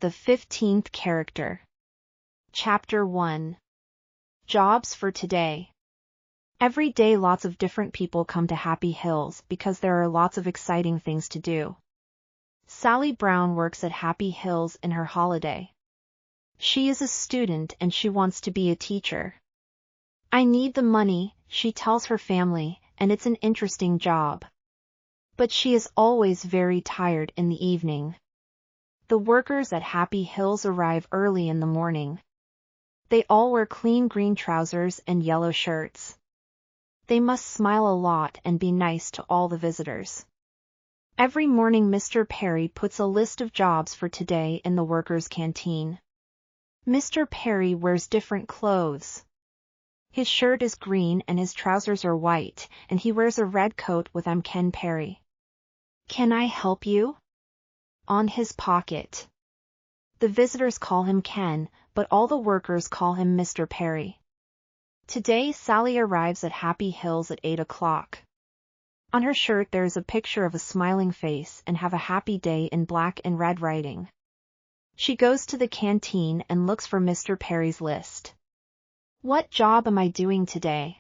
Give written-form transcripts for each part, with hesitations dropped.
The 15th character. Chapter 1. Jobs for today. Every day lots of different people come to Happy Hills because there are lots of exciting things to do. Sally Brown works at Happy Hills in her holiday. She is a student and she wants to be a teacher. I need the money, she tells her family, and it's an interesting job. But she is always very tired in the evening. The workers at Happy Hills arrive early in the morning. They all wear clean green trousers and yellow shirts. They must smile a lot and be nice to all the visitors. Every morning Mr. Perry puts a list of jobs for today in the workers' canteen. Mr. Perry wears different clothes. His shirt is green and his trousers are white, and he wears a red coat with "I'm Ken Perry. Can I help you?" on his pocket. The visitors call him Ken, but all the workers call him Mr. Perry. Today Sally arrives at Happy Hills at 8 o'clock. On her shirt there is a picture of a smiling face and "Have a happy day" in black and red writing. She goes to the canteen and looks for Mr. Perry's list. What job am I doing today?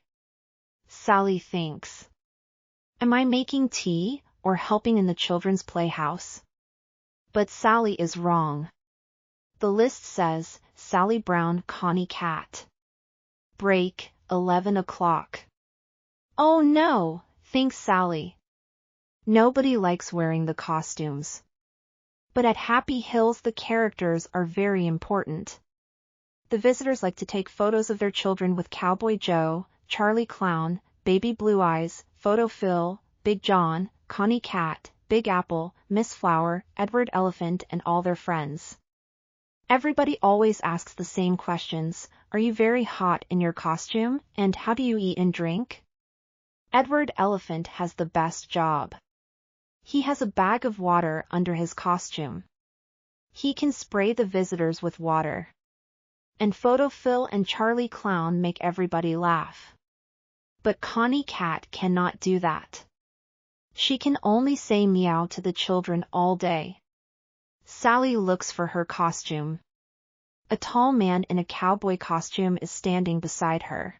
Sally thinks. Am I making tea or helping in the children's playhouse? But Sally is wrong. The list says, Sally Brown, Connie Cat. Break, 11 o'clock. Oh no, thinks Sally. Nobody likes wearing the costumes. But at Happy Hills the characters are very important. The visitors like to take photos of their children with Cowboy Joe, Charlie Clown, Baby Blue Eyes, Photo Phil, Big John, Connie Cat, Big Apple, Miss Flower, Edward Elephant and all their friends. Everybody always asks the same questions. Are you very hot in your costume? And how do you eat and drink? Edward Elephant has the best job. He has a bag of water under his costume. He can spray the visitors with water. And Photo Phil and Charlie Clown make everybody laugh. But Connie Cat cannot do that. She can only say meow to the children all day. Sally looks for her costume. A tall man in a cowboy costume is standing beside her.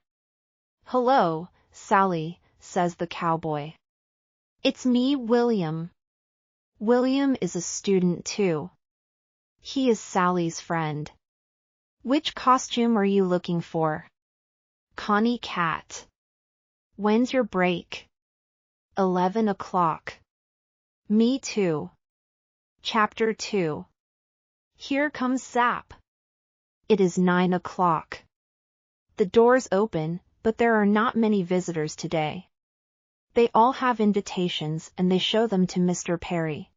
Hello, Sally, says the cowboy. It's me, William. William is a student too. He is Sally's friend. Which costume are you looking for? Connie Cat. When's your break? 11 o'clock. Me too. Chapter 2. Here comes Zapp. It is 9 o'clock. The doors open, but there are not many visitors today. They all have invitations and they show them to Mr. Perry.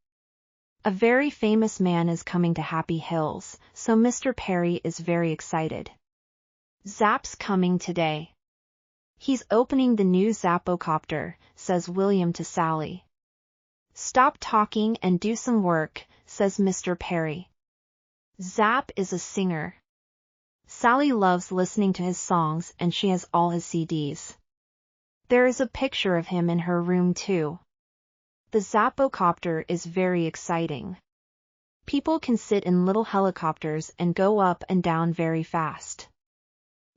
A very famous man is coming to Happy Hills, so Mr. Perry is very excited. Zapp's coming today. He's opening the new Zappocopter, says William to Sally. Stop talking and do some work, says Mr. Perry. Zapp is a singer. Sally loves listening to his songs and she has all his CDs. There is a picture of him in her room too. The Zappocopter is very exciting. People can sit in little helicopters and go up and down very fast.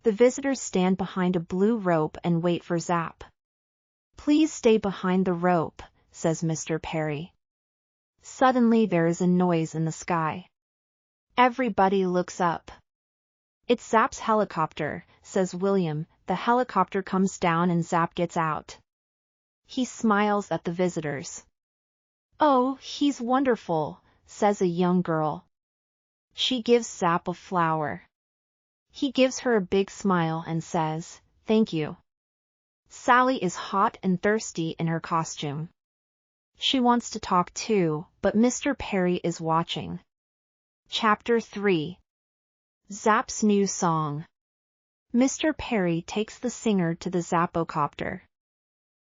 The visitors stand behind a blue rope and wait for Zapp. Please stay behind the rope, says Mr. Perry. Suddenly there is a noise in the sky. Everybody looks up. It's Zapp's helicopter, says William. The helicopter comes down and Zapp gets out. He smiles at the visitors. Oh, he's wonderful, says a young girl. She gives Zapp a flower. He gives her a big smile and says, Thank you. Sally is hot and thirsty in her costume. She wants to talk too, but Mr. Perry is watching. Chapter 3. Zapp's new song. Mr. Perry takes the singer to the Zappocopter.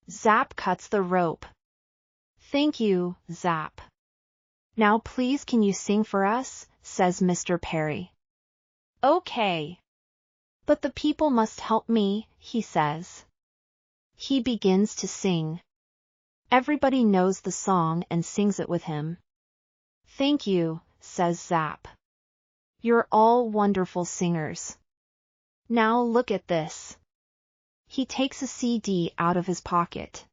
Zapp cuts the rope. Thank you, Zapp. Now please can you sing for us, says Mr. Perry. Okay. But the people must help me, he says. He begins to sing. Everybody knows the song and sings it with him. Thank you, says Zapp. You're all wonderful singers. Now look at this. He takes a CD out of his pocket.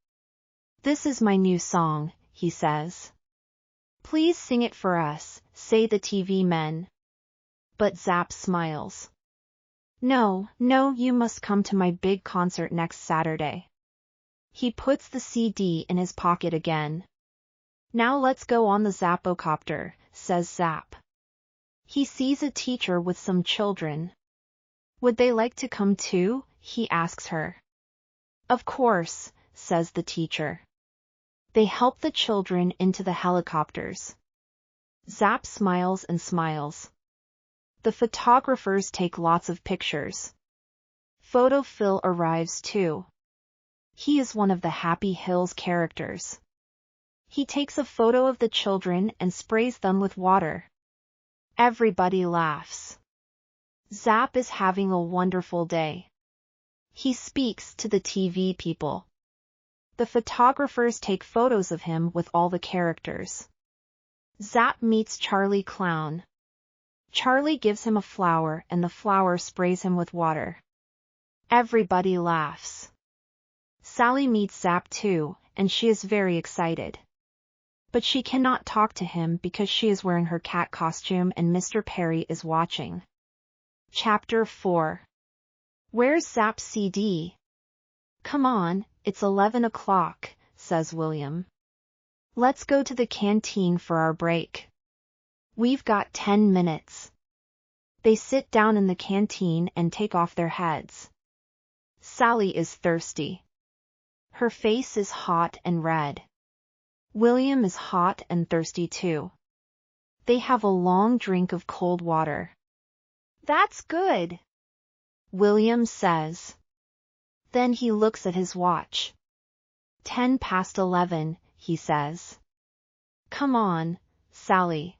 This is my new song, he says. Please sing it for us, say the TV men. But Zapp smiles. No, you must come to my big concert next Saturday. He puts the CD in his pocket again. Now let's go on the Zappocopter, says Zapp. He sees a teacher with some children. Would they like to come too? He asks her. Of course, says the teacher. They help the children into the helicopters. Zapp smiles and smiles. The photographers take lots of pictures. Photo Phil arrives too. He is one of the Happy Hills characters. He takes a photo of the children and sprays them with water. Everybody laughs. Zapp is having a wonderful day. He speaks to the TV people. The photographers take photos of him with all the characters. Zapp meets Charlie Clown. Charlie gives him a flower and the flower sprays him with water. Everybody laughs. Sally meets Zapp too, and she is very excited. But she cannot talk to him because she is wearing her cat costume and Mr. Perry is watching. Chapter 4. Where's Zapp's CD? Come on, it's 11 o'clock, says William. Let's go to the canteen for our break. We've got 10 minutes. They sit down in the canteen and take off their heads. Sally is thirsty. Her face is hot and red. William is hot and thirsty too. They have a long drink of cold water. That's good, William says. Then he looks at his watch. 11:10, he says. Come on, Sally.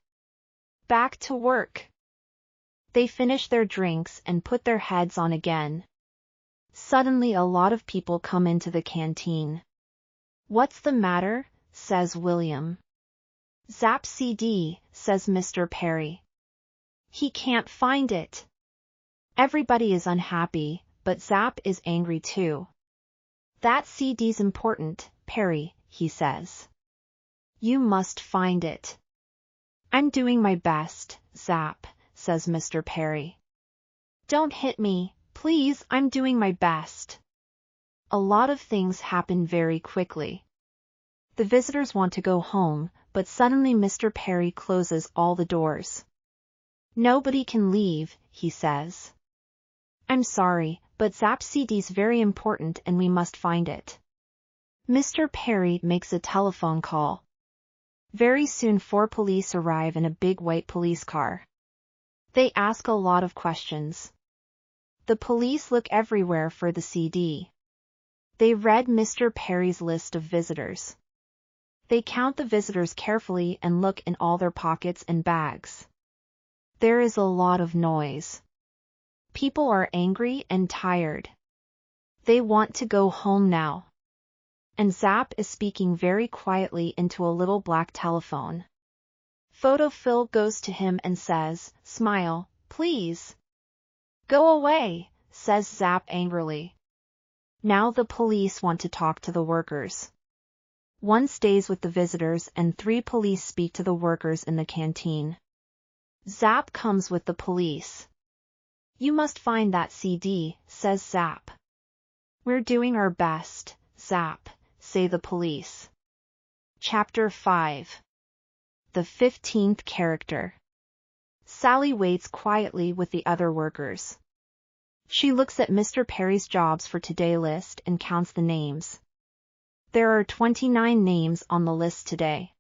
Back to work. They finish their drinks and put their heads on again. Suddenly a lot of people come into the canteen. What's the matter? Says William. Zapp's CD, says Mr. Perry. He can't find it. Everybody is unhappy, but Zapp is angry too. That CD's important, Perry, he says. You must find it. I'm doing my best, Zapp, says Mr. Perry. Don't hit me, please, I'm doing my best. A lot of things happen very quickly. The visitors want to go home, but suddenly Mr. Perry closes all the doors. Nobody can leave, he says. I'm sorry, but Zapp's CD's very important and we must find it. Mr. Perry makes a telephone call. Very soon 4 police arrive in a big white police car. They ask a lot of questions. The police look everywhere for the CD. They read Mr. Perry's list of visitors. They count the visitors carefully and look in all their pockets and bags. There is a lot of noise. People are angry and tired. They want to go home now. And Zapp is speaking very quietly into a little black telephone. Photo Phil goes to him and says, Smile, please. Go away, says Zapp angrily. Now the police want to talk to the workers. 1 stays with the visitors and 3 police speak to the workers in the canteen. Zapp comes with the police. You must find that CD, says Zapp. We're doing our best, Zapp, say the police. Chapter 5. The 15th character. Sally waits quietly with the other workers. She looks at Mr. Perry's jobs for today list and counts the names. There are 29 names on the list today.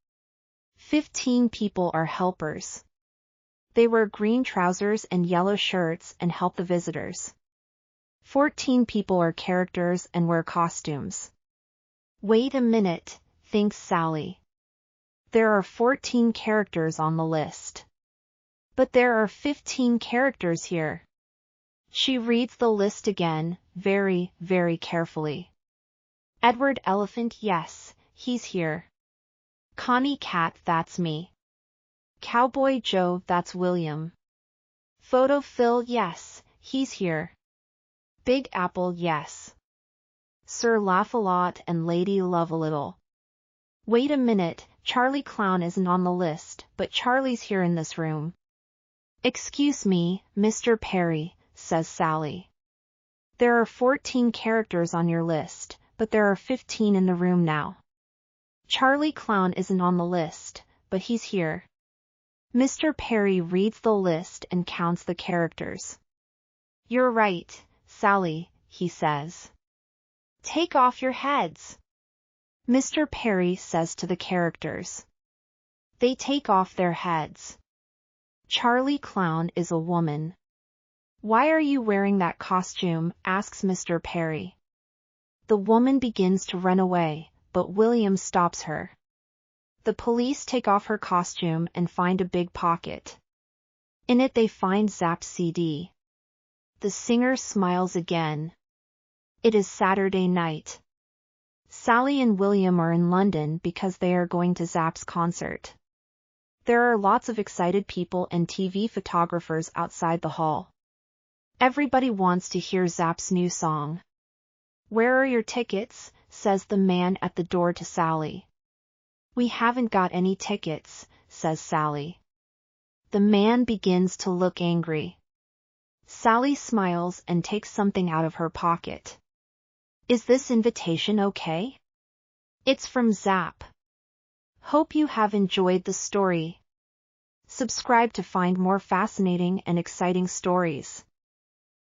15 people are helpers. They wear green trousers and yellow shirts and help the visitors. 14 people are characters and wear costumes. Wait a minute, thinks Sally. There are 14 characters on the list. But there are 15 characters here. She reads the list again, very, very carefully. Edward Elephant, yes, he's here. Connie Cat, that's me. Cowboy Joe, that's William. Photo Phil, yes, he's here. Big Apple, yes. Sir Laugh-a-Lot and Lady Love-a-Little. Wait a minute, Charlie Clown isn't on the list, but Charlie's here in this room. Excuse me, Mr. Perry, says Sally. There are 14 characters on your list, but there are 15 in the room now. Charlie Clown isn't on the list, but he's here. Mr. Perry reads the list and counts the characters. You're right, Sally, he says. Take off your heads. Mr. Perry says to the characters. They take off their heads. Charlie Clown is a woman. Why are you wearing that costume? Asks Mr. Perry. The woman begins to run away, but William stops her. The police take off her costume and find a big pocket. In it they find Zapp's CD. The singer smiles again. It is Saturday night. Sally and William are in London because they are going to Zapp's concert. There are lots of excited people and TV photographers outside the hall. Everybody wants to hear Zapp's new song. Where are your tickets? Says the man at the door to Sally. We haven't got any tickets, says Sally. The man begins to look angry. Sally smiles and takes something out of her pocket. Is this invitation okay? It's from Zapp. Hope you have enjoyed the story. Subscribe to find more fascinating and exciting stories.